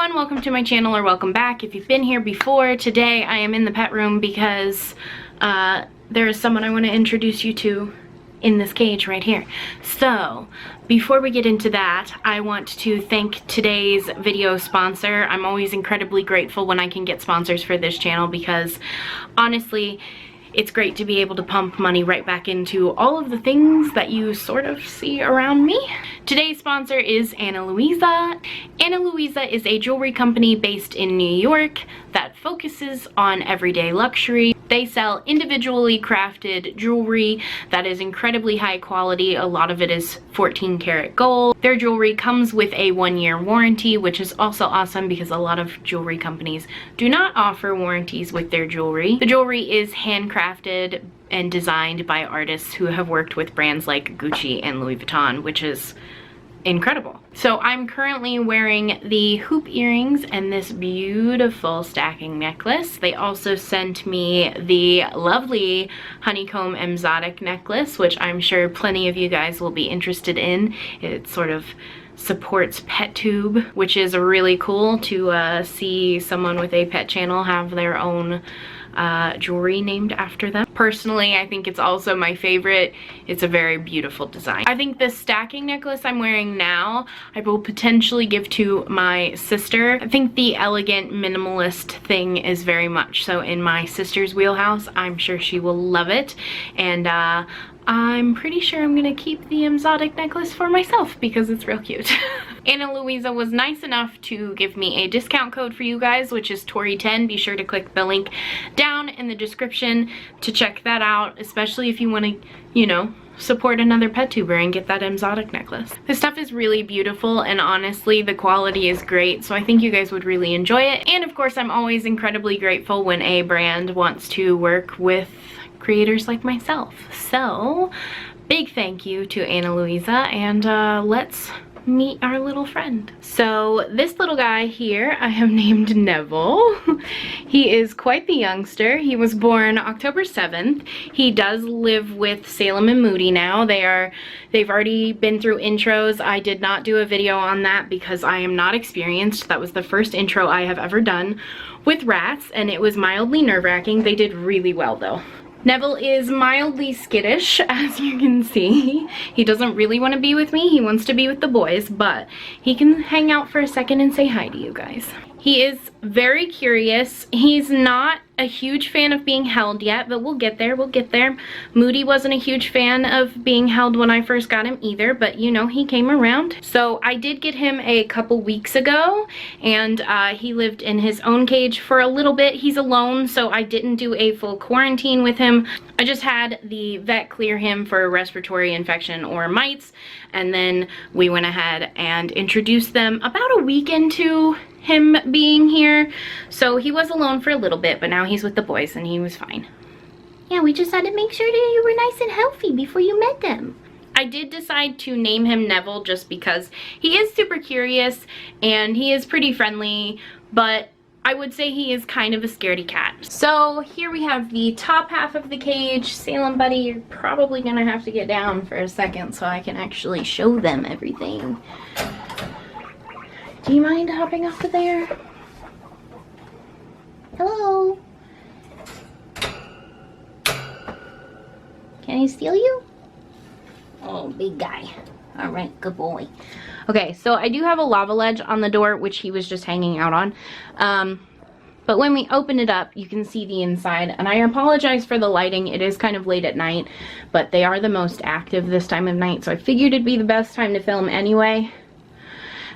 everyone, welcome to my channel, or welcome back if you've been here before. Today I am in the pet room because there is someone I want to introduce you to in this cage right here. So before we get into that, I want to thank today's video sponsor. I'm always incredibly grateful when I can get sponsors for this channel because honestly, it's great to be able to pump money right back into all of the things that you sort of see around me. Today's sponsor is Ana Luisa. Ana Luisa is a jewelry company based in New York that focuses on everyday luxury. They sell individually crafted jewelry that is incredibly high quality. A lot of it is 14 karat gold. Their jewelry comes with a 1-year warranty, which is also awesome because a lot of jewelry companies do not offer warranties with their jewelry. The jewelry is handcrafted and designed by artists who have worked with brands like Gucci and Louis Vuitton, which is incredible. So I'm currently wearing the hoop earrings and this beautiful stacking necklace. They also sent me the lovely honeycomb exotic necklace, which I'm sure plenty of you guys will be interested in. It sort of supports PetTube, which is really cool to see someone with a pet channel have their own jewelry named after them. Personally, I think it's also my favorite. It's a very beautiful design. I think this stacking necklace I'm wearing now, I will potentially give to my sister. I think the elegant minimalist thing is very much so in my sister's wheelhouse. I'm sure she will love it, and I'm pretty sure I'm gonna keep the exotic necklace for myself because it's real cute. Ana Luisa was nice enough to give me a discount code for you guys, which is Tori10. Be sure to click the link down in the description to check that out, especially if you want to, you know, support another pet tuber and get that exotic necklace. This stuff is really beautiful, and honestly the quality is great, so I think you guys would really enjoy it. And of course, I'm always incredibly grateful when a brand wants to work with creators like myself. So big thank you to Ana Luisa, and let's meet our little friend. So this little guy here I have named Neville. He is quite the youngster. He was born October 7th. He does live with Salem and Moody now. They've already been through intros. I did not do a video on that because I am not experienced. That was the first intro I have ever done with rats, and it was mildly nerve-wracking. They did really well though. Neville is mildly skittish, as you can see. He doesn't really want to be with me. He wants to be with the boys, but he can hang out for a second and say hi to you guys. He is very curious. He's not a huge fan of being held yet, but we'll get there, we'll get there. Moody wasn't a huge fan of being held when I first got him either, but you know, he came around. So I did get him a couple weeks ago, and he lived in his own cage for a little bit. He's alone, so I didn't do a full quarantine with him. I just had the vet clear him for a respiratory infection or mites, and then we went ahead and introduced them about a week into him being here. So he was alone for a little bit, but now he's with the boys and he was fine. Yeah, we just had to make sure that you were nice and healthy before you met them. I did decide to name him Neville just because he is super curious and he is pretty friendly, but I would say he is kind of a scaredy cat. So here we have the top half of the cage. Salem buddy, you're probably gonna have to get down for a second so I can actually show them everything. Do you mind hopping off of there? Hello? Can he steal you? Oh, big guy. All right, good boy. Okay, so I do have a lava ledge on the door, which he was just hanging out on. But when we open it up, you can see the inside. And I apologize for the lighting. It is kind of late at night, but they are the most active this time of night, so I figured it'd be the best time to film anyway.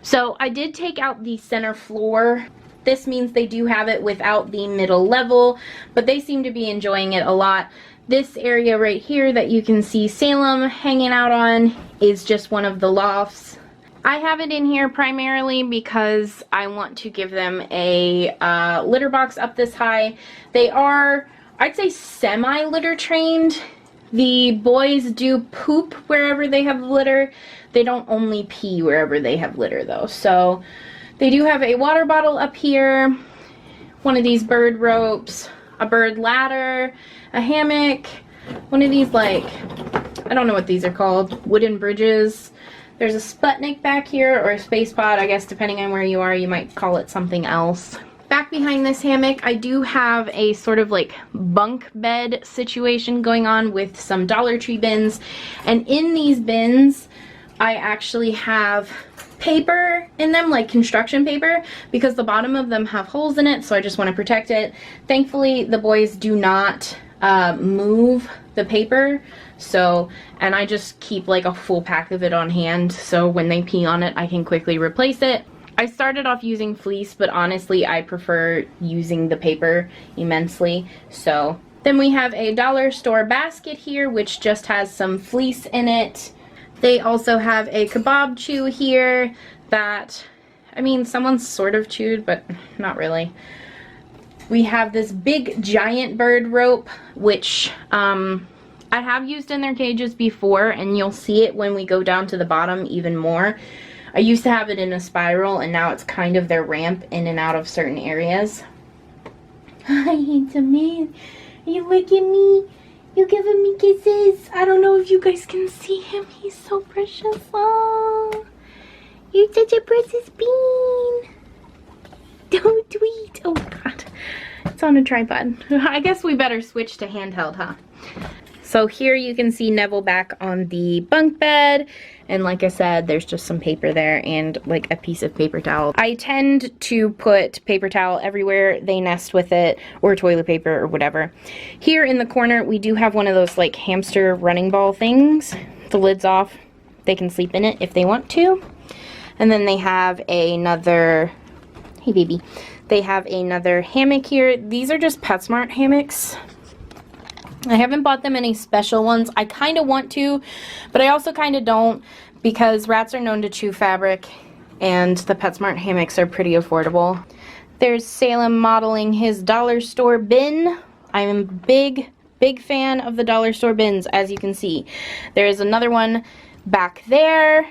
So I did take out the center floor. This means they do have it without the middle level, but they seem to be enjoying it a lot. This area right here that you can see Salem hanging out on is just one of the lofts. I have it in here primarily because I want to give them a litter box up this high. They are, I'd say, semi-litter trained. The boys do poop wherever they have litter. They don't only pee wherever they have litter though. So they do have a water bottle up here, one of these bird ropes, a bird ladder, a hammock, one of these, like, I don't know what these are called, wooden bridges There's a Sputnik back here, or a space pod, I guess depending on where you are, you might call it something else. Back behind this hammock, I do have a sort of like bunk bed situation going on with some Dollar Tree bins. And in these bins, I actually have paper in them, like construction paper, because the bottom of them have holes in it, so I just want to protect it. Thankfully, the boys do not move the paper, so, and I just keep like a full pack of it on hand, so when they pee on it, I can quickly replace it. I started off using fleece, but honestly, I prefer using the paper immensely, so. Then we have a dollar store basket here, which just has some fleece in it. They also have a kebab chew here that, I mean, someone's sort of chewed, but not really. We have this big giant bird rope, which I have used in their cages before, and you'll see it when we go down to the bottom even more. I used to have it in a spiral, and now it's kind of their ramp in and out of certain areas. Hi, handsome man. Are you licking me? You giving me kisses? I don't know if you guys can see him. He's so precious. Oh, you're such a precious bean. Don't tweet. Oh, God. It's on a tripod. I guess we better switch to handheld, huh? So here you can see Neville back on the bunk bed, and like I said, there's just some paper there and like a piece of paper towel. I tend to put paper towel everywhere they nest with it, or toilet paper or whatever. Here in the corner we do have one of those like hamster running ball things. The lid's off. They can sleep in it if they want to. And then they have another, hey baby, they have another hammock here. These are just PetSmart hammocks. I haven't bought them any special ones. I kind of want to, but I also kind of don't, because rats are known to chew fabric, and the PetSmart hammocks are pretty affordable. There's Salem modeling his dollar store bin. I'm a big fan of the dollar store bins, as you can see. There's another one back there,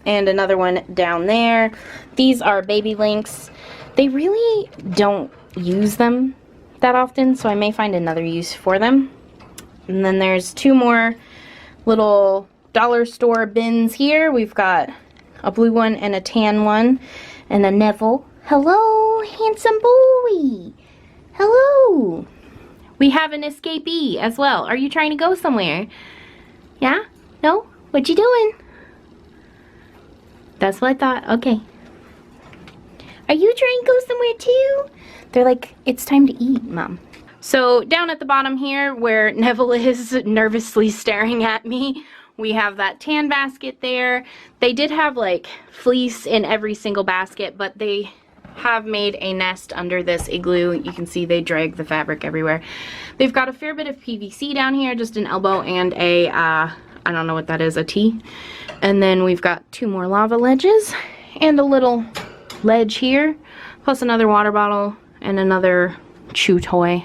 and another one down there. These are baby links. They really don't use them that often, so I may find another use for them. And then there's two more little dollar store bins here. We've got a blue one and a tan one, and a Neville. Hello, handsome boy. Hello. We have an escapee as well. Are you trying to go somewhere? Yeah? No? What you doing? That's what I thought. Okay. Are you trying to go somewhere too? They're like, it's time to eat, Mom. So down at the bottom here, where Neville is nervously staring at me, we have that tan basket there. They did have like fleece in every single basket, but they have made a nest under this igloo. You can see they drag the fabric everywhere. They've got a fair bit of PVC down here, just an elbow and a, I don't know what that is, a T. And then we've got two more lava ledges and a little ledge here, plus another water bottle and another chew toy.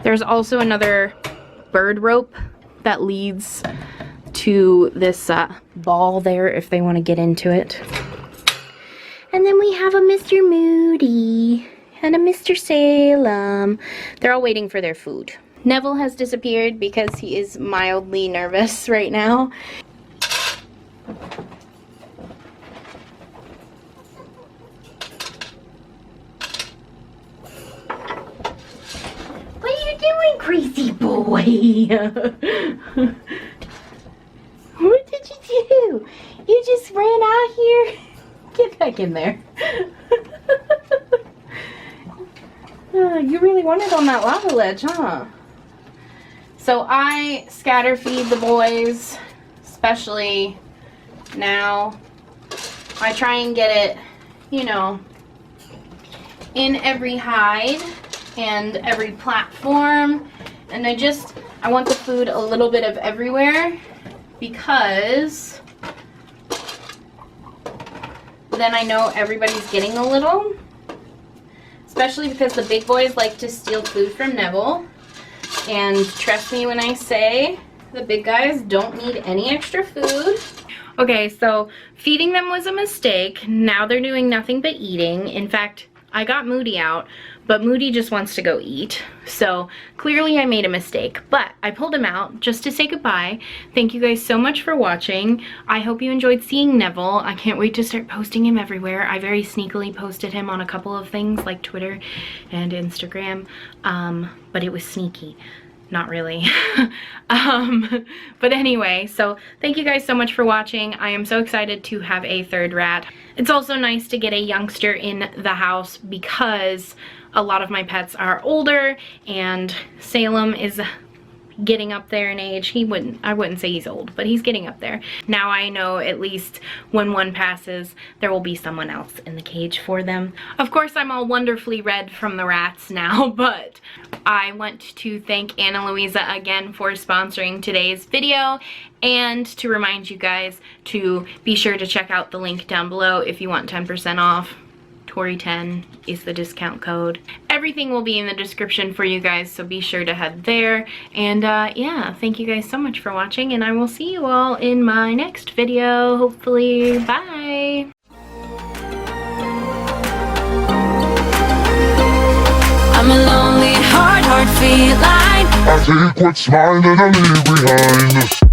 There's also another bird rope that leads to this ball there if they want to get into it. And then we have a Mr. Moody and a Mr. Salem. They're all waiting for their food. Neville has disappeared because he is mildly nervous right now. Crazy boy. What did you do? You just ran out here? Get back in there. You really wanted on that lava ledge, huh? So I scatter feed the boys, especially now. I try and get it, you know, in every hide and every platform, and I want the food a little bit of everywhere, because then I know everybody's getting a little, especially because the big boys like to steal food from Neville, and trust me when I say the big guys don't need any extra food. Okay, so feeding them was a mistake. Now they're doing nothing but eating. In fact, I got Moody out, but Moody just wants to go eat. So clearly I made a mistake, but I pulled him out just to say goodbye. Thank you guys so much for watching. I hope you enjoyed seeing Neville. I can't wait to start posting him everywhere. I very sneakily posted him on a couple of things like Twitter and Instagram, but it was sneaky. Not really. But anyway, so thank you guys so much for watching. I am so excited to have a third rat. It's also nice to get a youngster in the house because a lot of my pets are older and Salem is getting up there in age. I wouldn't say he's old, but he's getting up there. Now I know at least when one passes, there will be someone else in the cage for them. Of course, I'm all wonderfully red from the rats now, but I want to thank Anna Luisa again for sponsoring today's video and to remind you guys to be sure to check out the link down below if you want 10% off. Tori10 is the discount code. Everything will be in the description for you guys, so be sure to head there. And yeah, thank you guys so much for watching, and I will see you all in my next video, hopefully. Bye! I'm a lonely, hard feline. I take what's mine and I leave behind.